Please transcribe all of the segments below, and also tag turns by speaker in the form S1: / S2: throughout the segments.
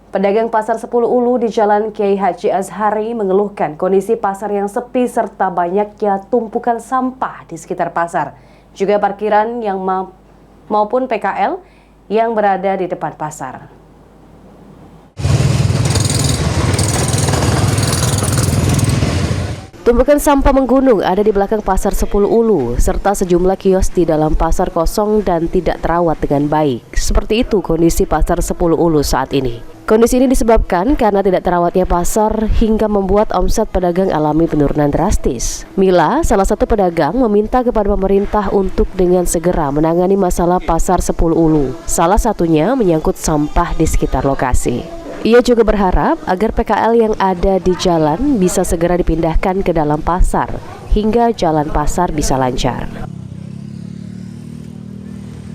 S1: Pedagang Pasar 10 Ulu di Jalan Kiai Haji Azhari mengeluhkan kondisi pasar yang sepi serta banyaknya tumpukan sampah di sekitar pasar. Juga parkiran yang maupun PKL yang berada di depan pasar. Tumpukan sampah menggunung ada di belakang Pasar 10 Ulu, serta sejumlah kios di dalam pasar kosong dan tidak terawat dengan baik. Seperti itu kondisi Pasar 10 Ulu saat ini. Kondisi ini disebabkan karena tidak terawatnya pasar hingga membuat omset pedagang alami penurunan drastis. Mila, salah satu pedagang, meminta kepada pemerintah untuk dengan segera menangani masalah Pasar 10 Ulu. Salah satunya menyangkut sampah di sekitar lokasi. Ia juga berharap agar PKL yang ada di jalan bisa segera dipindahkan ke dalam pasar hingga jalan pasar bisa lancar.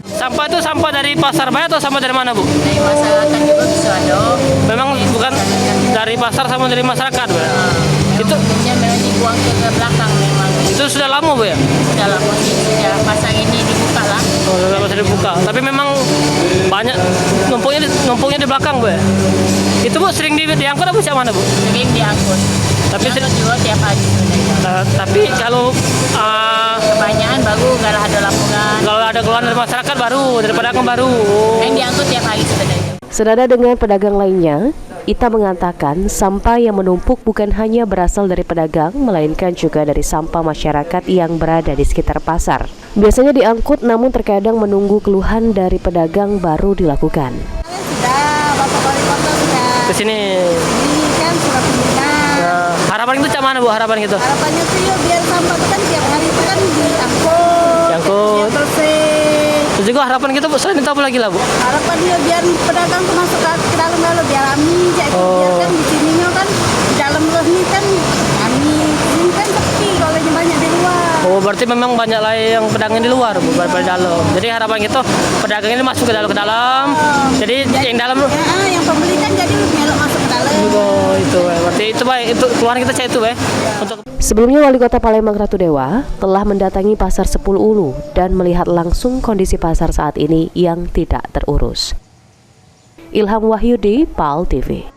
S2: Sampah itu sampah dari pasar banyak atau sampah dari mana, Bu?
S3: Dari masyarakat juga bisa ada.
S2: Memang bukan dari pasar sama dari masyarakat, Bu? Itu
S3: memang dibuang ke belakang memang.
S2: Itu sudah lama, Bu ya?
S3: Sudah lama sejak pasar ini dibuka lah.
S2: Oh, sudah lama dibuka. Tapi memang banyak numpuknya di belakang, Bu ya? Itu, Bu, sering diangkut apa siapa mana, Bu?
S3: Sering diangkut.
S2: Tapi
S3: juga tiap hari sebenarnya.
S2: Tapi kalau
S3: kebanyakan baru kalau ada laporan.
S2: Kalau ada keluhan dari masyarakat baru, dari pedagang baru.
S3: Yang diangkut tiap hari sebenarnya.
S1: Senada dengan pedagang lainnya, Ita mengatakan sampah yang menumpuk bukan hanya berasal dari pedagang, melainkan juga dari sampah masyarakat yang berada di sekitar pasar. Biasanya diangkut namun terkadang menunggu keluhan dari pedagang baru dilakukan.
S3: Sudah, Bapak Wali Kota sudah.
S2: Ke sini.
S3: Ini kan surat permintaan.
S2: Ya, harapan itu cak mana, Bu? Harapan gitu?
S3: Harapannya tuh ya biar sampah itu kan tiap hari itu kan diangkut.
S2: Diangkut.
S3: Biar bersih.
S2: Terus juga harapan kita, Bu, selain itu apa lagi lah, Bu?
S3: Harapan dia biar pedagang tuh masuk ke dalam biar amin aja itu biar kan di sininya kan di dalam ini kan amin ini kan sepi kalau banyak di luar.
S2: Oh, berarti memang banyak lah yang pedagang di luar, Bu, pada dalam. Jadi harapan kita pedagang ini masuk ke dalam. Jadi yang dalam
S3: Ya, yang pembeli kan jadi melok masuk ke dalam.
S2: Oh, itu, berarti itu baik. Itu keluar kita cek itu, untuk.
S1: Sebelumnya Wali Kota Palembang Ratu Dewa telah mendatangi Pasar 10 Ulu dan melihat langsung kondisi pasar saat ini yang tidak terurus. Ilham Wahyudi, PAL TV.